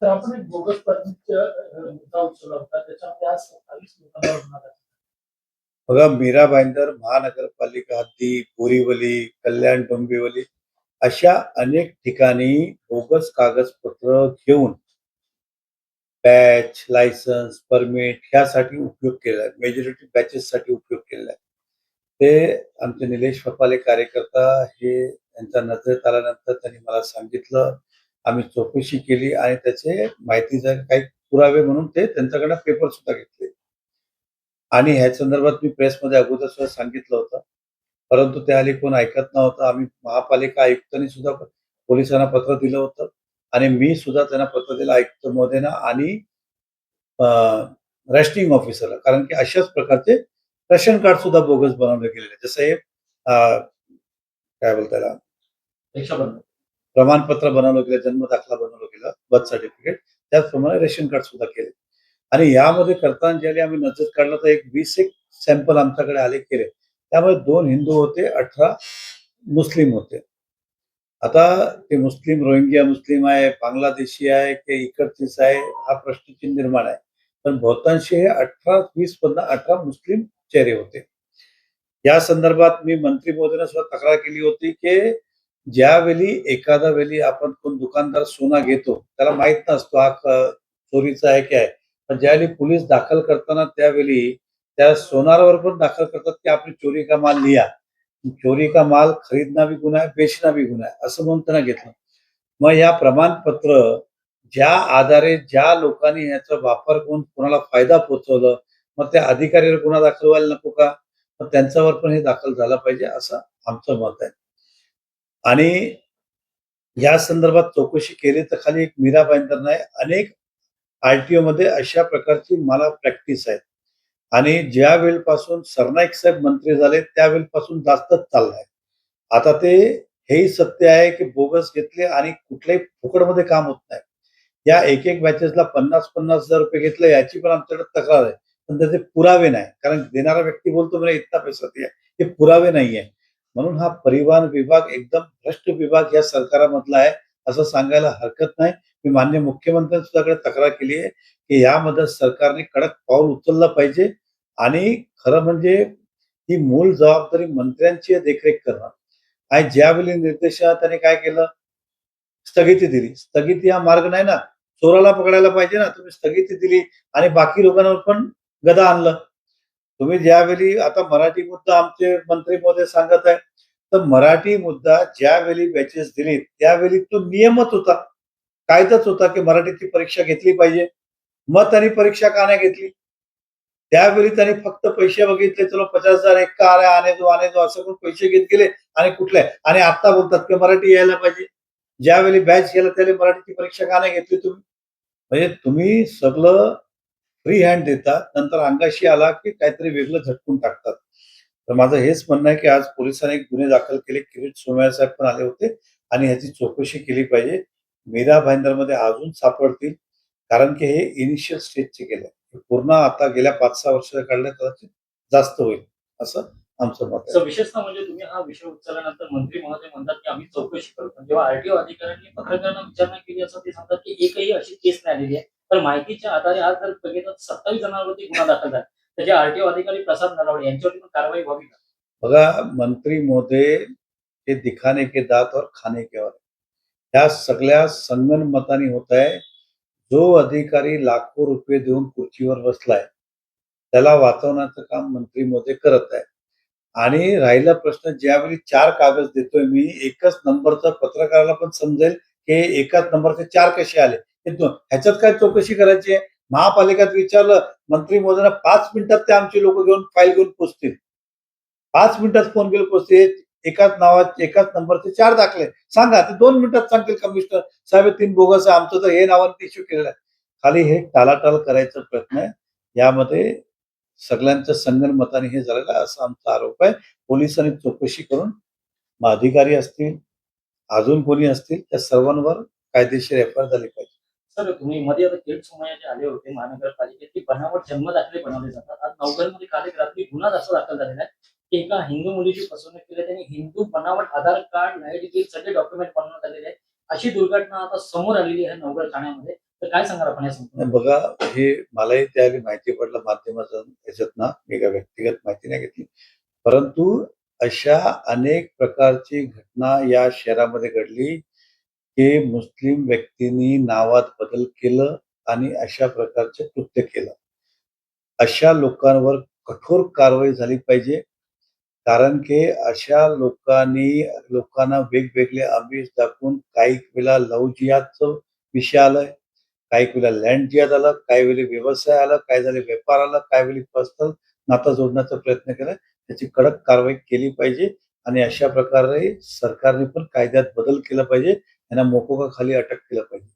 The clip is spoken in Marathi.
तर आपण एक बोगस परमिटचा मुद्दा उचलला होता. त्याच्यामध्ये आज 27 लोकांवर गुन्हा दाखल. बघा, मीरा भाईंदर महानगरपालिका हद्दी, बोरीवली, कल्याण डोंबिवली अशा अनेक ठिकाणी बोगस कागदपत्र घेऊन बॅच, लायसन्स, परमिट ह्यासाठी उपयोग केला आहे. मेजॉरिटी बॅचेससाठी उपयोग केलेला आहे. ते आमचे निलेश फपाले कार्यकर्ता हे त्यांच्या नजरेत आल्यानंतर त्यांनी मला सांगितलं. आम्ही चौकशी केली आणि त्याचे माहितीचे काही पुरावे म्हणून ते त्यांच्याकडनं पेपर सुद्धा घेतले. आणि ह्या संदर्भात मी प्रेसमध्ये अगोदर सुद्धा सांगितलं होतं. परंतु ते हल्ली कोण ऐकत नव्हतं. आम्ही महापालिका आयुक्तांनी सुद्धा पोलिसांना पत्र दिलं होतं आणि मी सुद्धा त्यांना पत्र दिलं आयुक्त महोदयांना आणि रेस्टिंग ऑफिसरला. कारण की अशाच प्रकारचे रेशन कार्ड सुद्धा बोगस बनवले गेलेले. जसं हे काय बोलता त्याला प्रमाणपत्र बनवलं गेलं, जन्मदाखला बनवलं गेलं, बर्थ सर्टिफिकेट, त्याचप्रमाणे रेशन कार्ड सुद्धा केले. आणि यामध्ये करताना ज्यावेळी आम्ही नजर काढलं तर एक 20 एक सॅम्पल आमच्याकडे आले केले. त्यामुळे 2 हिंदू होते, 18 मुस्लिम होते. आता ते मुस्लिम रोहिंग्या मुस्लिम आहे, बांगलादेशी आहे की इकडचेच आहे, हा प्रश्नचिन्ह निर्माण आहे. पण बहुतांशी हे 18-20 मधनं 18 मुस्लिम चेहरे होते. या संदर्भात मी मंत्री महोदयांना सुद्धा तक्रार केली होती की ज्यावेळी एखादा वेळी आपण कोण दुकानदार सोना घेतो, त्याला माहित नसतो हा चोरीचा आहे की आहे. पण ज्यावेळी पोलीस दाखल करताना त्यावेळी त्या सोनारावर पण दाखल करतात की आपली चोरी का माल लिया. चोरी का माल खरीदना भी गुन्हा है, बेचना भी गुन्हा है, असं म्हणून त्यांना घेतलं. मग या प्रमाणपत्र ज्या आधारे ज्या लोकांनी याचा वापर करून कोणाला फायदा पोहोचवलं, मग त्या अधिकाऱ्यावर गुन्हा दाखल व्हायला नको का? मग त्यांच्यावर पण हे दाखल झालं पाहिजे असं आमचं मत आहे. आणि या संदर्भात चौकशी केली तर खाली एक मीरा भाईंदर नाही, अनेक आरटीओ मध्ये अशा प्रकारची मला प्रॅक्टिस आहे. आणि ज्या वेळपासून सरनाईक साहेब मंत्री झाले त्यावेळपासून जास्तच चाललाय. आता ते हेही सत्य आहे की बोगस घेतले आणि कुठल्याही फुकटमध्ये काम होत नाही. या एक बॅचेसला 50-50 हजार रुपये घेतले याची पण आमच्याकडे तक्रार आहे. पण त्याचे पुरावे नाही. कारण देणारा व्यक्ती बोलतो मला इतना पैसा दिया. हे पुरावे नाहीये. म्हणून हा परिवहन विभाग एकदम भ्रष्ट विभाग या सरकारामधला आहे असं सांगायला हरकत नाही. मी माननीय मुख्यमंत्र्यांच्याकडे तक्रार केली आहे की यामध्ये सरकारने कडक पाऊल उचललं पाहिजे आणि खरं म्हणजे ही मूळ जबाबदारी मंत्र्यांची देखरेख करणं. आणि ज्यावेळी निर्देशनाने काय केलं, स्थगिती दिली. स्थगिती हा मार्ग नाही ना. चोराला पकडायला पाहिजे ना. तुम्ही स्थगिती दिली आणि बाकी लोकांवर पण गदा आणलं. तुम्ही ज्यावेळी आता मराठी मुद्दा आमचे मंत्री महोदय सांगत आहे, तर मराठी मुद्दा ज्यावेळी बॅचेस दिली त्यावेळी तो नियमच होता. कायदाच होता की मराठीची परीक्षा घेतली पाहिजे. मग त्यांनी परीक्षा का नाही घेतली? त्यावेळी त्यांनी फक्त पैसे बघितले, चलो 50,000 एक का आ आने दो असं करून पैसे घेत गेले आणि कुठले आणि आता बोलतात की मराठी यायला पाहिजे. ज्यावेळी बॅच गेला त्यावेळी मराठीची परीक्षा का नाही घेतली तुम्ही? म्हणजे तुम्ही सगळं फ्री हँड देतात, नंतर अंगाशी आला की काहीतरी वेगळं झटकून टाकतात. तर माझं हेच म्हणणं आहे की आज पोलिसांनी गुन्हे दाखल केले. किरीट सोमय्या साहेब पण आले होते आणि ह्याची चौकशी केली पाहिजे. मीरा भाईंदरमध्ये अजून सापडतील. कारण की हे इनिशियल स्टेजचे केले. पूर्ण आता गेल्या 5-6 वर्षात काढले कदाचित जास्त होईल, असं आमचं मत आहे. विशेषतः म्हणजे तुम्ही हा विषय उचलल्यानंतर मंत्री महोदय म्हणतात की आम्ही चौकशी करू. पण जेव्हा आरटीओ अधिकाऱ्यांनी पत्रकारांना विचारणा केली असं ते सांगतात की एकही अशी केस नाही आलेली आहे. तर माहितीच्या आधारे आज जर बघितलं 27 जणांवरती गुन्हा दाखल झाला. त्याचे आरटीओ अधिकारी प्रसाद नलावडे यांच्यावरती पण कारवाई व्हावी का? बघा, मंत्री महोदय हे दिखाने के दात और खाने के और ह्या सगळ्या संगनमताने होत आहे. जो अधिकारी लाखो रुपये देऊन खुर्चीवर बसलाय, त्याला वाचवण्याचं काम मंत्री महोदय करत आहे. आणि राहिला प्रश्न ज्यावेळी 4 कागद देतोय मी, एकच नंबरचा पत्रकाराला पण समजेल की एकाच नंबरचे 4 कसे आले. ह्याच्यात काय चौकशी करायची आहे? महापालिकेत विचारलं, मंत्री महोदयांना 5 मिनिटात ते आमची लोक घेऊन फाईल घेऊन पोहोचतील. 5 मिनिटात फोन घेऊन पोहोचते. एकाच नंबरचे 4 दाखले. सांगा ते 2 मिनिटात सांगतील कमिशनर साहेब 3 बोगस आहे. आमचं तर हे नावाने इश्यू केलेलं आहे. खाली हे टाळाटाळ करायचा प्रयत्न आहे. यामध्ये सगळ्यांच्या संगनमताने हे झालेलं आहे असा आमचा आरोप आहे. पोलिसांनी चौकशी करून मग अधिकारी असतील, अजून कोणी असतील त्या सर्वांवर कायदेशीर एफ-आय-आर झाली पाहिजे. सर तुम्ही मध्ये आता किरीट सोमय्या जे आले होते महानगरपालिकेत ते बनावट जन्मदाखले बनवले जातात. आज नवघरमध्ये काल एक रात्री गुन्हा असा दाखल झालेला आहे की एका हिंदू मुलीची फसवणूक केली. त्यांनी हिंदू बनावट आधार कार्ड, लाईट बिल सगळे डॉक्युमेंट बनवण्यात आलेले आहेत. अशी दुर्घटना आता समोर आलेली आहे नवघर ठाण्यामध्ये. तर काय सांगणार आपण या संपूर्ण नाही बघा, हे मलाही त्यावेळी माहिती पडलं माध्यमाच्या ह्याच्यातनं, मी काय व्यक्तिगत माहिती नाही घेतली. परंतु अशा अनेक प्रकारची घटना या शहरामध्ये घडली, की मुस्लिम व्यक्तींनी नावात बदल केलं आणि अशा प्रकारचे कृत्य केलं. अशा लोकांवर कठोर कारवाई झाली पाहिजे. कारण की अशा लोकांना वेगवेगळे आमिष दाखवून काही वेळेला लव्ह जिहादचं विषय आलाय, काही वेळेला लँड जिहाद आला, काही वेळेला व्यवसाय आला, काही झाले व्यापार आला, काही वेळी पर्सनल नातं जोडण्याचा प्रयत्न केलाय. त्याची कडक कारवाई केली पाहिजे आणि अशा प्रकारे सरकारने पण कायद्यात बदल केला पाहिजे. त्यांना मोकोका खाली अटक केलं पाहिजे.